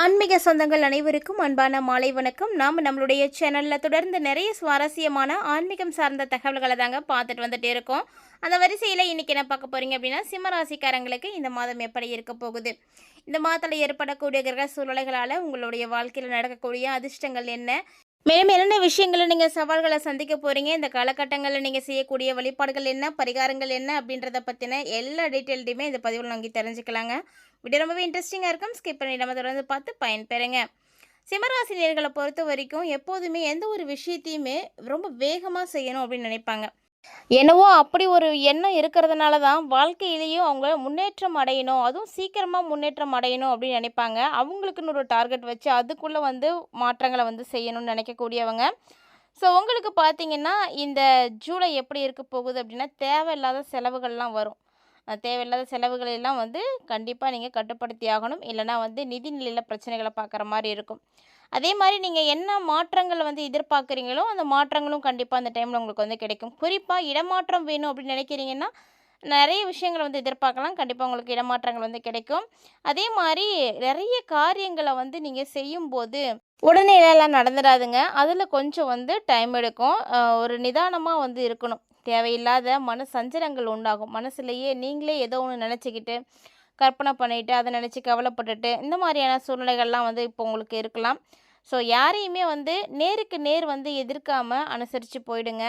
ஆன்மீக சொந்தங்கள் அனைவருக்கும் அன்பான மாலை வணக்கம். நம்மளுடைய சேனலில் தொடர்ந்து நிறைய சுவாரஸ்யமான ஆன்மீகம் சார்ந்த தகவல்களை தாங்க பார்த்துட்டு வந்துட்டு இருக்கோம். அந்த வரிசையில் இன்றைக்கி என்ன பார்க்க போகிறீங்க அப்படின்னா, சிம்மராசிக்காரங்களுக்கு இந்த மாதம் எப்படி இருக்க போகுது, இந்த மாதத்தில் ஏற்படக்கூடிய கிரக சூழ்நிலைகளால் உங்களுடைய வாழ்க்கையில் நடக்கக்கூடிய அதிர்ஷ்டங்கள் என்ன, மேலும் என்னென்ன விஷயங்களை நீங்கள் சவால்களை சந்திக்க போகிறீங்க, இந்த காலகட்டங்களில் நீங்கள் செய்யக்கூடிய வழிபாடுகள் என்ன, பரிகாரங்கள் என்ன அப்படின்றத பற்றின எல்லா டீட்டெயில்டையுமே இந்த பதிவில் நாங்கள் தெரிஞ்சுக்கலாங்க. வீடியோ ரொம்பவே இன்ட்ரெஸ்டிங்காக இருக்கும். ஸ்கிப் பண்ணி நம்ம தொடர்ந்து பார்த்து பயன்பெறுங்க. சிம்மராசி நேயர்களை பொறுத்த வரைக்கும் எப்போதுமே எந்த ஒரு விஷயத்தையுமே ரொம்ப வேகமாக செய்யணும் அப்படின்னு நினைப்பாங்க. என்னவோ அப்படி ஒரு எண்ணம் இருக்கிறதுனால தான் வாழ்க்கையிலேயும் அவங்க முன்னேற்றம் அடையணும், அதுவும் சீக்கிரமாக முன்னேற்றம் அடையணும் அப்படின்னு நினைப்பாங்க. அவங்களுக்குன்னு ஒரு டார்கெட் வச்சு அதுக்குள்ளே மாற்றங்களை செய்யணும்னு நினைக்கக்கூடியவங்க. ஸோ உங்களுக்கு பார்த்தீங்கன்னா, இந்த ஜூலை எப்படி இருக்க போகுது அப்படின்னா, தேவையில்லாத செலவுகள்லாம் வரும். தேவையில்லாத செலவுகள் எல்லாம் கண்டிப்பாக நீங்கள் கட்டுப்படுத்தி ஆகணும். இல்லைனா நிதி நிலையில் பிரச்சனைகளை பார்க்குற மாதிரி இருக்கும். அதே மாதிரி நீங்கள் என்ன மாற்றங்கள் எதிர்பார்க்குறீங்களோ அந்த மாற்றங்களும் கண்டிப்பாக அந்த டைமில் உங்களுக்கு கிடைக்கும். குறிப்பாக இடமாற்றம் வேணும் அப்படின்னு நினைக்கிறீங்கன்னா, நிறைய விஷயங்களை எதிர்பார்க்கலாம். கண்டிப்பாக உங்களுக்கு இடமாற்றங்கள் கிடைக்கும். அதே மாதிரி நிறைய காரியங்களை நீங்கள் செய்யும்போது உடனே எல்லாம் நடந்துடாதுங்க. அதில் கொஞ்சம் டைம் எடுக்கும். ஒரு நிதானமாக இருக்கணும். தேவையில்லாத மன சஞ்சலங்கள் உண்டாகும். மனசுலேயே நீங்களே ஏதோ ஒன்று நினச்சிக்கிட்டு கற்பனை பண்ணிவிட்டு அதை நினச்சி கவலைப்பட்டுட்டு இந்த மாதிரியான சூழ்நிலைகள்லாம் இப்போ உங்களுக்கு இருக்கலாம். ஸோ யாரையுமே நேருக்கு நேர் எதிர்க்காமல் அனுசரித்து போயிடுங்க.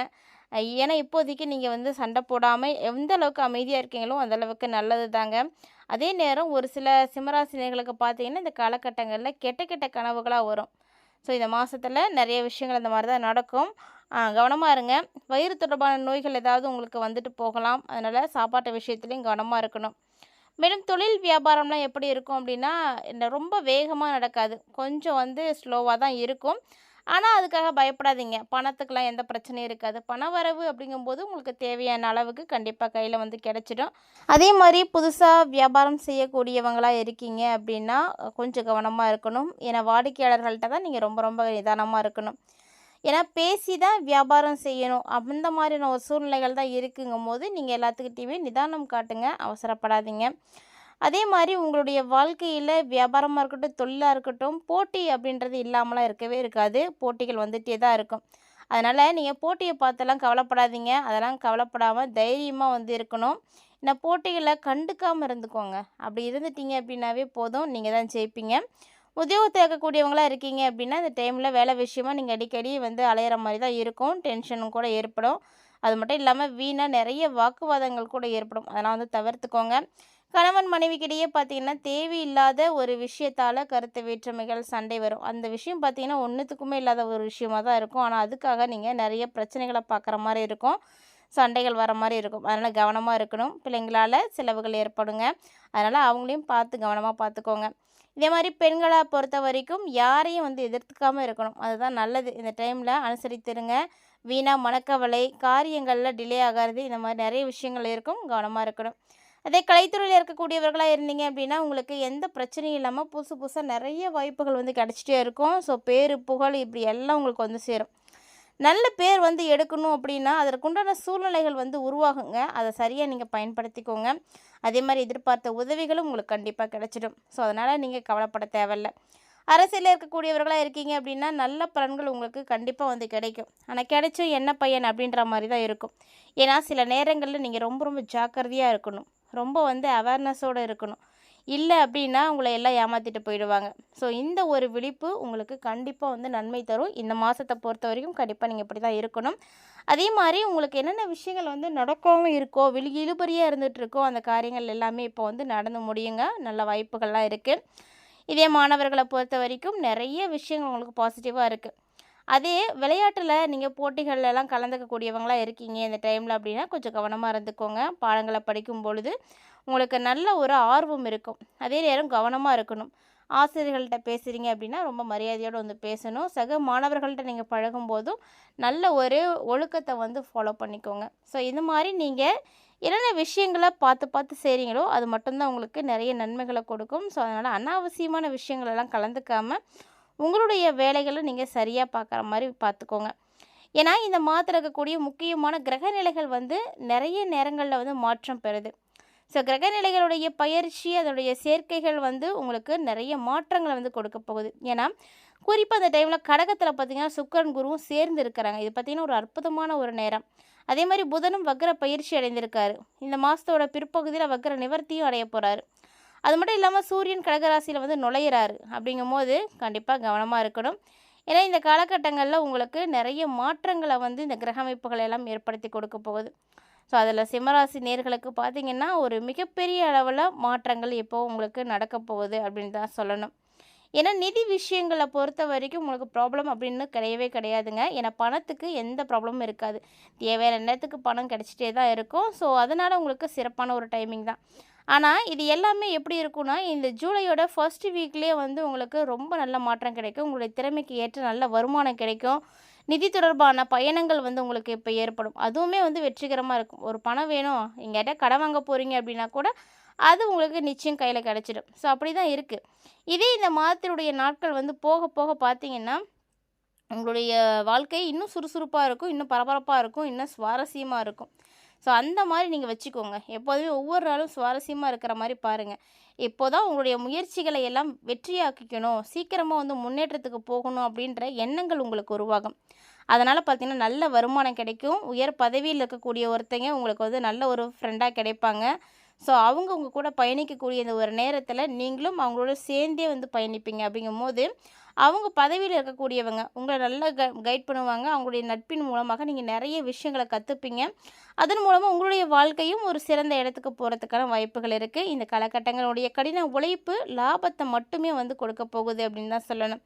ஏன்னா இப்போதைக்கு நீங்கள் சண்டை போடாமல் எந்த அளவுக்கு அமைதியாக இருக்கீங்களோ அந்தளவுக்கு நல்லது தாங்க. அதே நேரம் ஒரு சில சிம்மராசினியர்களுக்கு பார்த்தீங்கன்னா, இந்த காலகட்டங்களில் கெட்ட கெட்ட கனவுகளாக வரும். ஸோ இந்த மாதத்தில் நிறைய விஷயங்கள் இந்த மாதிரி தான் நடக்கும். கவனமாக இருங்க. வயிறு தொடர்பான நோய்கள் ஏதாவது உங்களுக்கு போகலாம். அதனால் சாப்பாட்டு விஷயத்துலையும் கவனமாக இருக்கணும். மேலும் தொழில் வியாபாரம்லாம் எப்படி இருக்கும் அப்படின்னா, இந்த ரொம்ப வேகமாக நடக்காது. கொஞ்சம் ஸ்லோவாக தான் இருக்கும். ஆனால் அதுக்காக பயப்படாதீங்க. பணத்துக்கெலாம் எந்த பிரச்சனையும் இருக்காது. பண வரவு அப்படிங்கும்போது உங்களுக்கு தேவையான அளவுக்கு கண்டிப்பாக கையில் கிடச்சிடும். அதே மாதிரி புதுசாக வியாபாரம் செய்யக்கூடியவங்களாக இருக்கீங்க அப்படின்னா கொஞ்சம் கவனமாக இருக்கணும். ஏன்னா வாடிக்கையாளர்கள்ட்ட தான் நீங்கள் ரொம்ப ரொம்ப நிதானமாக இருக்கணும். ஏன்னா பேசி தான் வியாபாரம் செய்யணும். அந்த மாதிரியான ஒரு சூழ்நிலைகள் தான் இருக்குங்கும் போது நீங்கள் எல்லாத்துக்கிட்டையுமே நிதானம் காட்டுங்க. அவசரப்படாதீங்க. அதே மாதிரி உங்களுடைய வாழ்க்கையில் வியாபாரமாக இருக்கட்டும், தொழிலாக இருக்கட்டும், போட்டி அப்படின்றது இல்லாமலாம் இருக்கவே இருக்காது. போட்டிகள் வந்துகிட்டே தான் இருக்கும். அதனால் நீங்கள் போட்டியை பார்த்தெல்லாம் கவலைப்படாதீங்க. அதெல்லாம் கவலைப்படாமல் தைரியமாக இருக்கணும். இந்த போட்டிகளை கண்டுக்காமல் இருந்துக்கோங்க. அப்படி இருந்துட்டீங்க அப்படின்னாவே போதும், நீங்கள் தான் ஜெயிப்பீங்க. உத்தியோகத்தில் இருக்கக்கூடியவங்களாக இருக்கீங்க அப்படின்னா, இந்த டைமில் வேலை விஷயமா நீங்கள் அடிக்கடி அலையிற மாதிரி தான் இருக்கும். டென்ஷனும் கூட ஏற்படும். அது மட்டும் இல்லாமல் வீணாக நிறைய வாக்குவாதங்கள் கூட ஏற்படும். அதெல்லாம் தவிர்த்துக்கோங்க. கணவன் மனைவிக்கிடையே பார்த்தீங்கன்னா, தேவையில்லாத ஒரு விஷயத்தால் கருத்து வேற்றுமைகள், சண்டை வரும். அந்த விஷயம் பார்த்தீங்கன்னா, ஒன்றுத்துக்குமே இல்லாத ஒரு விஷயமாக தான் இருக்கும். ஆனால் அதுக்காக நீங்கள் நிறைய பிரச்சனைகளை பார்க்குற மாதிரி இருக்கும். சண்டைகள் வர மாதிரி இருக்கும். அதனால் கவனமாக இருக்கணும். பிள்ளைங்களால் செலவுகள் ஏற்படுங்க. அதனால் அவங்களையும் பார்த்து கவனமாக பார்த்துக்கோங்க. இதே மாதிரி பெண்களை பொறுத்த வரைக்கும் யாரையும் எதிர்த்துக்காமல் இருக்கணும். அதுதான் நல்லது. இந்த டைமில் அனுசரித்துருங்க. வீணாக மனக்கவலை, காரியங்களில் டிலே ஆகிறது, இந்த மாதிரி நிறைய விஷயங்கள் இருக்கும். கவனமாக இருக்கணும். அதே கலைத்துறையில் இருக்கக்கூடியவர்களாக இருந்தீங்க அப்படின்னா, உங்களுக்கு எந்த பிரச்சனையும் இல்லாமல் புதுசு புதுசாக நிறைய வாய்ப்புகள் கிடச்சிட்டே இருக்கும். ஸோ பேர், புகழ் இப்படி எல்லாம் உங்களுக்கு சேரும். நல்ல பேர் எடுக்கணும் அப்படின்னா அதற்குண்டான சூழ்நிலைகள் உருவாகுங்க. அதை சரியாக நீங்கள் பயன்படுத்திக்கோங்க. அதே மாதிரி எதிர்பார்த்த உதவிகளும் உங்களுக்கு கண்டிப்பாக கிடச்சிடும். ஸோ அதனால் நீங்கள் கவலைப்பட தேவையில்லை. அரசியலில் இருக்கக்கூடியவர்களாக இருக்கீங்க அப்படின்னா நல்ல பலன்கள் உங்களுக்கு கண்டிப்பாக கிடைக்கும். ஆனால் கிடைச்சும் என்ன பையன் அப்படின்ற மாதிரி தான் இருக்கும். ஏன்னா சில நேரங்களில் நீங்கள் ரொம்ப ரொம்ப ஜாக்கிரதையாக இருக்கணும். ரொம்ப அவேர்னஸோடு இருக்கணும். இல்லை அப்படின்னா உங்களை எல்லாம் ஏமாற்றிட்டு போயிடுவாங்க. ஸோ இந்த ஒரு விழிப்பு உங்களுக்கு கண்டிப்பாக நன்மை தரும். இந்த மாதத்தை பொறுத்த வரைக்கும் கண்டிப்பாக நீங்கள் இப்படி தான் இருக்கணும். அதே மாதிரி உங்களுக்கு என்னென்ன விஷயங்கள் நடக்காமல் இருக்கோ, இழுபறியாக இருந்துகிட்ருக்கோ, அந்த காரியங்கள் எல்லாமே இப்போ நடந்து முடியுங்க. நல்ல வாய்ப்புகள்லாம் இருக்குது. இதே மாணவர்களை பொறுத்த வரைக்கும் நிறைய விஷயங்கள் உங்களுக்கு பாசிட்டிவாக இருக்குது. அதே விளையாட்டில் நீங்கள் போட்டிகள்லாம் கலந்துக்கக்கூடியவங்களாக இருக்கீங்க இந்த டைமில் அப்படின்னா கொஞ்சம் கவனமாக இருந்துக்கோங்க. பாடங்களை படிக்கும் பொழுது உங்களுக்கு நல்ல ஒரு ஆர்வம் இருக்கும். அதே நேரம் கவனமாக இருக்கணும். ஆசிரியர்கள்ட்ட பேசுகிறீங்க அப்படின்னா ரொம்ப மரியாதையோடு பேசணும். சக மாணவர்கள்ட்ட நீங்கள் பழகும்போதும் நல்ல ஒரு ஒழுக்கத்தை ஃபாலோ பண்ணிக்கோங்க. ஸோ இந்த மாதிரி நீங்கள் என்னென்ன விஷயங்களை பார்த்து பார்த்து செய்கிறீங்களோ அது மட்டும்தான் உங்களுக்கு நிறைய நன்மைகளை கொடுக்கும். ஸோ அதனால் அனாவசியமான விஷயங்களெல்லாம் கலந்துக்காமல் உங்களுடைய வேலைகளை நீங்கள் சரியாக பார்க்குற மாதிரி பார்த்துக்கோங்க. ஏன்னா இந்த மாதத்தில் இருக்கக்கூடிய முக்கியமான கிரக நிலைகள் நிறைய நேரங்களில் மாற்றம் பெறுது. ஸோ கிரகநிலைகளுடைய பயிற்சி அதோடைய சேர்க்கைகள் வந்து உங்களுக்கு நிறைய மாற்றங்களை வந்து கொடுக்க போகுது. ஏன்னா குறிப்பாக அந்த டைமில் கடகத்தில் பார்த்தீங்கன்னா சுக்கிரன் குருவும் சேர்ந்து இருக்கிறாங்க. இது பார்த்தீங்கன்னா ஒரு அற்புதமான ஒரு நேரம். அதே மாதிரி புதனும் வக்ர பயிற்சி அடைந்திருக்காரு. இந்த மாதத்தோட பிற்பகுதியில் வக்ர நிவர்த்தியும் அடைய போகிறாரு. அது மட்டும் இல்லாமல் சூரியன் கடகராசியில் வந்து நுழையிறாரு. அப்படிங்கும்போது கண்டிப்பாக கவனமாக இருக்கணும். ஏன்னா இந்த காலகட்டங்களில் உங்களுக்கு நிறைய மாற்றங்களை வந்து இந்த கிரக அமைப்புகள் எல்லாம் ஏற்படுத்தி கொடுக்க போகுது. ஸோ அதில் சிம்மராசி நேர்களுக்கு பார்த்திங்கன்னா ஒரு மிகப்பெரிய அளவில் மாற்றங்கள் இப்போது உங்களுக்கு நடக்க போகுது அப்படின்னு தான் சொல்லணும். ஏன்னா நிதி விஷயங்களை பொறுத்த வரைக்கும் உங்களுக்கு ப்ராப்ளம் அப்படின்னு கிடையவே கிடையாதுங்க. ஏன்னா பணத்துக்கு எந்த ப்ராப்ளமும் இருக்காது. தேவையான நேரத்துக்கு பணம் கிடச்சிட்டே தான் இருக்கும். ஸோ அதனால் உங்களுக்கு சிறப்பான ஒரு டைமிங் தான். ஆனால் இது எல்லாமே எப்படி இருக்குன்னா இந்த ஜூலையோட ஃபர்ஸ்ட் வீக்லேயே வந்து உங்களுக்கு ரொம்ப நல்ல மாற்றம் கிடைக்கும். உங்களுடைய திறமைக்கு ஏற்ற நல்ல வருமானம் கிடைக்கும். நிதி தொடர்பான பயணங்கள் வந்து உங்களுக்கு இப்போ ஏற்படும். அதுவுமே வந்து வெற்றிகரமாக இருக்கும். ஒரு பணம் வேணும், எங்கிட்ட கடன் வாங்க போகிறீங்க அப்படின்னா கூட அது உங்களுக்கு நிச்சயம் கையில் கிடச்சிடும். ஸோ அப்படி தான் இருக்குது. இதே இந்த மாதத்தினுடைய நாட்கள் வந்து போக போக பார்த்தீங்கன்னா உங்களுடைய வாழ்க்கை இன்னும் சுறுசுறுப்பாக இருக்கும், இன்னும் பரபரப்பாக இருக்கும், இன்னும் சுவாரஸ்யமாக இருக்கும். ஸோ அந்த மாதிரி நீங்கள் வச்சுக்கோங்க. எப்போதுமே ஒவ்வொரு நாளும் சுவாரஸ்யமாக இருக்கிற மாதிரி பாருங்கள். இப்போ தான் உங்களுடைய முயற்சிகளை எல்லாம் வெற்றியாக்கிக்கணும், சீக்கிரமாக வந்து முன்னேற்றத்துக்கு போகணும் அப்படின்ற எண்ணங்கள் உங்களுக்கு உருவாகும். அதனால் பார்த்தீங்கன்னா நல்ல வருமானம் கிடைக்கும். உயர் பதவியில் இருக்கக்கூடிய ஒருத்தங்க உங்களுக்கு வந்து நல்ல ஒரு ஃப்ரெண்டாக கிடைப்பாங்க. ஸோ அவங்க உங்கள் கூட பயணிக்கக்கூடிய இந்த ஒரு நேரத்தில் நீங்களும் அவங்களோட சேர்ந்தே வந்து பயணிப்பீங்க. அப்படிங்கும்போது அவங்க பதவியில் இருக்கக்கூடியவங்க உங்களை நல்லா கைட் பண்ணுவாங்க. அவங்களுடைய நட்பின் மூலமாக நீங்கள் நிறைய விஷயங்களை கற்றுப்பீங்க. அதன் மூலமாக உங்களுடைய வாழ்க்கையும் ஒரு சிறந்த இடத்துக்கு போகிறதுக்கான வாய்ப்புகள் இருக்குது. இந்த காலகட்டங்களுடைய கடின உழைப்பு லாபத்தை மட்டுமே வந்து கொடுக்க போகுது அப்படின்னு தான் சொல்லணும்.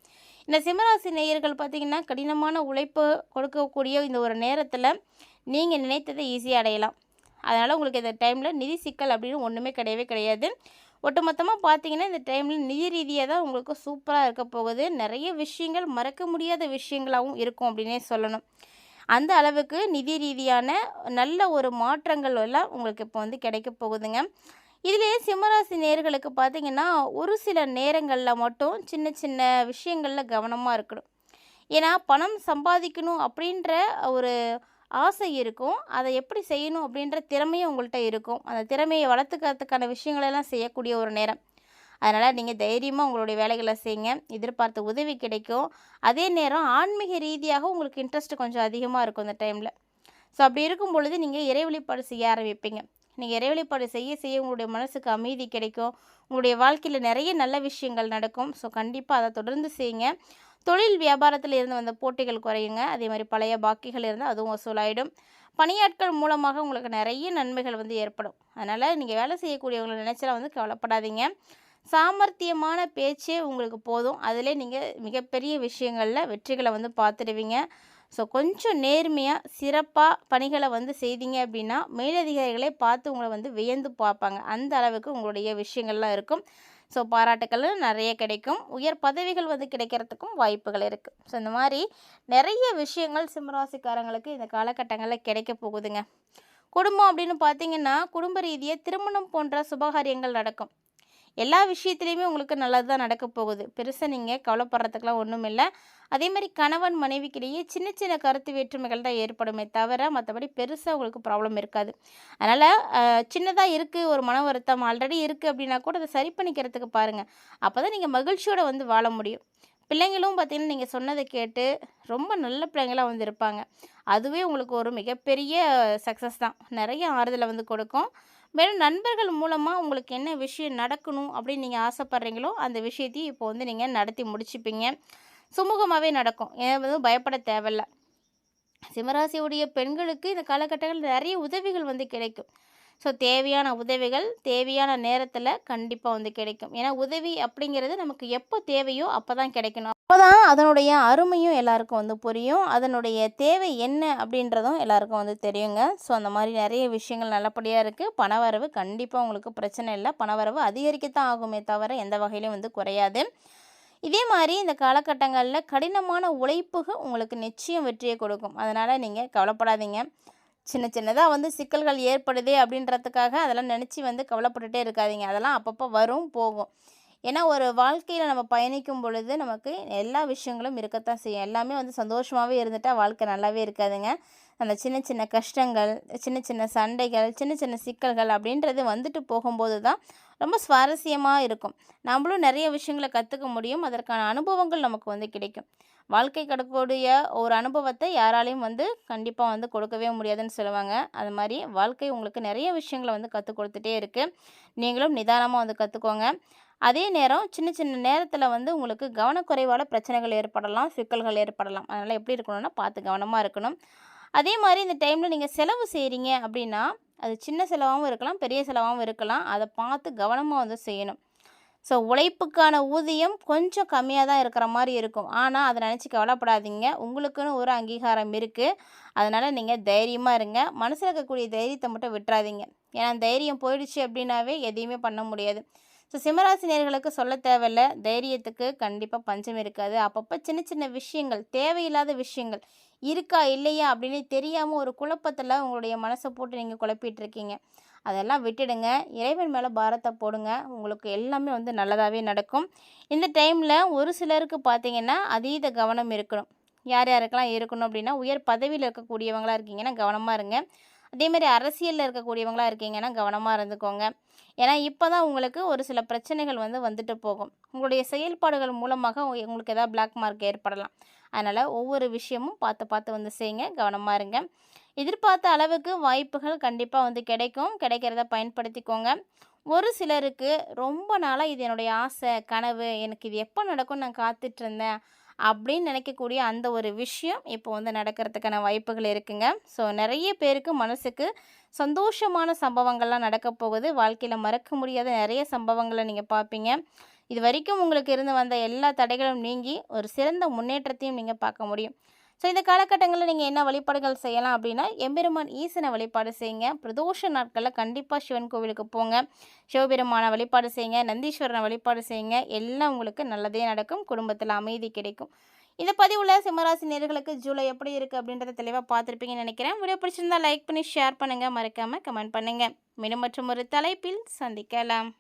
இந்த சிம்மராசி நேயர்கள் பார்த்திங்கன்னா கடினமான உழைப்பு கொடுக்கக்கூடிய இந்த ஒரு நேரத்தில் நீங்கள் நினைத்ததை ஈஸியாக அடையலாம். அதனால் உங்களுக்கு இந்த டைமில் நிதி சிக்கல் அப்படின்னு ஒன்றுமே கிடையவே கிடையாது. ஒட்டுமொத்தமாக பார்த்தீங்கன்னா இந்த டைமில் நிதி ரீதியாக தான் உங்களுக்கு சூப்பராக இருக்க போகுது. நிறைய விஷயங்கள் மறக்க முடியாத விஷயங்களாகவும் இருக்கும் அப்படின்னே சொல்லணும். அந்த அளவுக்கு நிதி ரீதியான நல்ல ஒரு மாற்றங்கள் எல்லாம் உங்களுக்கு இப்போ வந்து கிடைக்க போகுதுங்க. இதிலே சிம்மராசி நேர்களுக்கு பார்த்திங்கன்னா ஒரு சில நேரங்களில் மட்டும் சின்ன சின்ன விஷயங்களில் கவனமாக இருக்கணும். ஏன்னா பணம் சம்பாதிக்கணும் அப்படின்ற ஒரு ஆசை இருக்கும். அதை எப்படி செய்யணும் அப்படின்ற திறமையும் உங்கள்கிட்ட இருக்கும். அந்த திறமையை வளர்த்துக்கிறதுக்கான விஷயங்களெல்லாம் செய்யக்கூடிய ஒரு நேரம். அதனால் நீங்கள் தைரியமாக உங்களுடைய வேலைகளை செய்யுங்க. எதிர்பார்த்த உதவி கிடைக்கும். அதே நேரம் ஆன்மீக ரீதியாக உங்களுக்கு இன்ட்ரெஸ்ட் கொஞ்சம் அதிகமாக இருக்கும் இந்த டைமில். ஸோ அப்படி இருக்கும் பொழுது நீங்கள் இறை வழிபாடு செய்ய ஆரம்பிப்பீங்க. நீங்கள் இறை வழிபாடு செய்ய செய்ய உங்களுடைய மனசுக்கு அமைதி கிடைக்கும். உங்களுடைய வாழ்க்கையில் நிறைய நல்ல விஷயங்கள் நடக்கும். ஸோ கண்டிப்பாக அதை தொடர்ந்து செய்யுங்க. தொழில் வியாபாரத்தில் இருந்து வந்த போட்டிகள் குறையுங்க. அதே மாதிரி பழைய பாக்கிகள் இருந்தால் அதுவும் வசூலாயிடும். பணியாட்கள் மூலமாக உங்களுக்கு நிறைய நன்மைகள் வந்து ஏற்படும். அதனால் நீங்கள் வேலை செய்யக்கூடியவங்களை நினைச்சாலும் வந்து கவலைப்படாதீங்க. சாமர்த்தியமான பேச்சே உங்களுக்கு போதும். அதிலே நீங்கள் மிகப்பெரிய விஷயங்களில் வெற்றிகளை வந்து பார்த்துடுவீங்க. ஸோ கொஞ்சம் நேர்மையாக சிறப்பாக பணிகளை வந்து செய்தீங்க அப்படின்னா மேலதிகாரிகளே பார்த்து உங்களை வந்து வியந்து பார்ப்பாங்க. அந்த அளவுக்கு உங்களுடைய விஷயங்கள்லாம் இருக்கும். ஸோ பாராட்டுக்களும் நிறைய கிடைக்கும். உயர் பதவிகள் வந்து கிடைக்கிறதுக்கும் வாய்ப்புகள் இருக்குது. ஸோ இந்த மாதிரி நிறைய விஷயங்கள் சிம்மராசிக்காரங்களுக்கு இந்த காலகட்டங்களில் கிடைக்க போகுதுங்க. குடும்பம் அப்படின்னு பார்த்தீங்கன்னா குடும்ப ரீதியாக திருமணம் போன்ற சுபகாரியங்கள் நடக்கும். எல்லா விஷயத்துலையுமே உங்களுக்கு நல்லது தான் நடக்க போகுது. பெருசாக நீங்கள் கவலைப்படுறதுக்கெலாம் ஒன்றும் இல்லை. அதே மாதிரி கணவன் மனைவிக்கிடையே சின்ன சின்ன கருத்து வேற்றுமைகள் தான் ஏற்படுமே தவிர மற்றபடி பெருசாக உங்களுக்கு ப்ராப்ளம் இருக்காது. அதனால் சின்னதாக இருக்குது ஒரு மன வருத்தம் ஆல்ரெடி இருக்குது அப்படின்னா கூட அதை சரி பண்ணிக்கிறதுக்கு பாருங்கள். அப்போ தான் நீங்கள் மகிழ்ச்சியோடு வந்து வாழ முடியும். பிள்ளைங்களும் பார்த்திங்கன்னா நீங்கள் சொன்னதை கேட்டு ரொம்ப நல்ல பிள்ளைங்களாக வந்து இருப்பாங்க. அதுவே உங்களுக்கு ஒரு மிகப்பெரிய சக்ஸஸ் தான். நிறைய ஆறுதலை வந்து கொடுக்கும். மேலும் நண்பர்கள் மூலமாக உங்களுக்கு என்ன விஷயம் நடக்கணும் அப்படின்னு நீங்கள் ஆசைப்பட்றீங்களோ அந்த விஷயத்தையும் இப்போ வந்து நீங்கள் நடத்தி முடிச்சுப்பீங்க. சுமூகமாகவே நடக்கும். எதுவும் பயப்பட தேவையில்ல. சிம்மராசியுடைய பெண்களுக்கு இந்த காலகட்டங்களில் நிறைய உதவிகள் வந்து கிடைக்கும். ஸோ தேவையான உதவிகள் தேவையான நேரத்தில் கண்டிப்பாக வந்து கிடைக்கும். ஏன்னா உதவி அப்படிங்கிறது நமக்கு எப்போ தேவையோ அப்போ தான் கிடைக்கணும். அப்போ தான் அதனுடைய அருமையும் எல்லாருக்கும் வந்து புரியும். அதனுடைய தேவை என்ன அப்படின்றதும் எல்லாருக்கும் வந்து தெரியுங்க. ஸோ அந்த மாதிரி நிறைய விஷயங்கள் நல்லபடியாக இருக்குது. பணவரவு கண்டிப்பாக உங்களுக்கு பிரச்சனை இல்லை. பணவரவு அதிகரிக்கத்தான் ஆகுமே தவிர எந்த வகையிலும் வந்து குறையாது. இதே மாதிரி இந்த காலகட்டங்களில் கடினமான உழைப்புக்கு உங்களுக்கு நிச்சயம் வெற்றியை கொடுக்கும். அதனால் நீங்கள் கவலைப்படாதீங்க. சின்ன சின்னதாக வந்து சிக்கல்கள் ஏற்படுதே அப்படின்றதுக்காக அதெல்லாம் நினச்சி வந்து கவலைப்பட்டுட்டே இருக்காதீங்க. அதெல்லாம் அப்பப்போ வரும் போகும். ஏன்னா ஒரு வாழ்க்கையில் நம்ம பயணிக்கும் பொழுது நமக்கு எல்லா விஷயங்களும் இருக்கத்தான் செய்யும். எல்லாமே வந்து சந்தோஷமாகவே இருந்துட்டா வாழ்க்கை நல்லாவே இருக்காதுங்க. அந்த சின்ன சின்ன கஷ்டங்கள், சின்ன சின்ன சண்டைகள், சின்ன சின்ன சிக்கல்கள் அப்படின்றது வந்துட்டு போகும்போது தான் ரொம்ப சுவாரஸ்யமாக இருக்கும். நம்மளும் நிறைய விஷயங்களை கற்றுக்க முடியும். அதற்கான அனுபவங்கள் நமக்கு வந்து கிடைக்கும். வாழ்க்கை கடக்கக்கூடிய ஒரு அனுபவத்தை யாராலையும் வந்து கண்டிப்பாக வந்து கொடுக்கவே முடியாதுன்னு சொல்லுவாங்க. அது மாதிரி வாழ்க்கை உங்களுக்கு நிறைய விஷயங்களை வந்து கற்றுக் கொடுத்துட்டே இருக்குது. நீங்களும் நிதானமாக வந்து கற்றுக்கோங்க. அதே நேரம் சின்ன சின்ன நேரத்தில் வந்து உங்களுக்கு கவனக்குறைவால் பிரச்சனைகள் ஏற்படலாம், சிக்கல்கள் ஏற்படலாம். அதனால் எப்படி இருக்கணும்னா பார்த்து கவனமாக இருக்கணும். அதே மாதிரி இந்த டைமில் நீங்கள் செலவு செய்கிறீங்க அப்படின்னா அது சின்ன செலவாகவும் இருக்கலாம், பெரிய செலவாகவும் இருக்கலாம். அதை பார்த்து கவனமாக வந்து செய்யணும். ஸோ உழைப்புக்கான ஊதியம் கொஞ்சம் கம்மியாக தான் இருக்கிற மாதிரி இருக்கும். ஆனால் அதை நினச்சி கவலைப்படாதீங்க. உங்களுக்குன்னு ஒரு அங்கீகாரம் இருக்குது. அதனால் நீங்கள் தைரியமாக இருங்க. மனசில் இருக்கக்கூடிய தைரியத்தை மட்டும் விட்டுறாதீங்க. ஏன்னா தைரியம் போயிடுச்சு அப்படின்னாவே எதையுமே பண்ண முடியாது. ஸோ சிம்மராசி நேயர்களுக்கு சொல்ல தேவையில்ல, தைரியத்துக்கு கண்டிப்பாக பஞ்சம் இருக்காது. அப்பப்போ சின்ன சின்ன விஷயங்கள், தேவையில்லாத விஷயங்கள் இருக்கா இல்லையா அப்படின்னு தெரியாமல் ஒரு குழப்பத்தில் உங்களுடைய மனசை போட்டு நீங்கள் குழப்பிட்டு இருக்கீங்க. அதெல்லாம் விட்டுடுங்க. இறைவன் மேலே பாரத்தை போடுங்க. உங்களுக்கு எல்லாமே வந்து நல்லதாகவே நடக்கும். இந்த டைமில் ஒரு சிலருக்கு பார்த்தீங்கன்னா அதீத கவனம் இருக்கணும். யார் யாருக்கெல்லாம் இருக்கணும் அப்படின்னா, உயர் பதவியில் இருக்கக்கூடியவங்களா இருக்கீங்கன்னா கவனமாக இருங்க. அதேமாதிரி அரசியலில் இருக்கக்கூடியவங்களா இருக்கீங்கன்னா கவனமாக இருந்துக்கோங்க. ஏன்னா இப்போ தான் உங்களுக்கு ஒரு சில பிரச்சனைகள் வந்து வந்துட்டு போகும். உங்களுடைய செயல்பாடுகள் மூலமாக உங்களுக்கு ஏதாவது பிளாக் மார்க் ஏற்படலாம். அதனால் ஒவ்வொரு விஷயமும் பார்த்து பார்த்து வந்து செய்யுங்க. கவனமாக இருங்க. எதிர்பார்த்த அளவுக்கு வாய்ப்புகள் கண்டிப்பாக வந்து கிடைக்கும். கிடைக்கிறத பயன்படுத்திக்கோங்க. ஒரு சிலருக்கு ரொம்ப நாளாக இது என்னுடைய ஆசை, கனவு, எனக்கு இது எப்போ நடக்கும்னு நான் காத்துட்ருந்தேன் அப்படின்னு நினைக்கக்கூடிய அந்த ஒரு விஷயம் இப்போ வந்து நடக்கிறதுக்கான வாய்ப்புகள் இருக்குங்க. ஸோ நிறைய பேருக்கு மனசுக்கு சந்தோஷமான சம்பவங்கள்லாம் நடக்க போகுது. வாழ்க்கையில் மறக்க முடியாத நிறைய சம்பவங்களை நீங்கள் பார்ப்பீங்க. இது வரைக்கும் உங்களுக்கு இருந்து வந்த எல்லா தடைகளும் நீங்கி ஒரு சிறந்த முன்னேற்றத்தையும் நீங்கள் பார்க்க முடியும். ஸோ இந்த காலகட்டங்களில் நீங்கள் என்ன வழிபாடுகள் செய்யலாம் அப்படின்னா, எம்பெருமான் ஈசனை வழிபாடு செய்யுங்க. பிரதோஷ நாட்களில் கண்டிப்பாக சிவன் கோவிலுக்கு போங்க. சிவபெருமானை வழிபாடு செய்யுங்க. நந்தீஸ்வரனை வழிபாடு செய்யுங்க. எல்லாம் உங்களுக்கு நல்லதே நடக்கும். குடும்பத்தில் அமைதி கிடைக்கும். இந்த பதிவில் சிம்மராசி நேயர்களுக்கு ஜூலை எப்படி இருக்குது அப்படின்றத தெளிவாக பார்த்துருப்பீங்கன்னு நினைக்கிறேன். வீடியோ பிடிச்சிருந்தா லைக் பண்ணி ஷேர் பண்ணுங்கள். மறக்காமல் கமெண்ட் பண்ணுங்கள். மீண்டும் மற்றும் ஒரு தலைப்பில் சந்திக்கலாம்.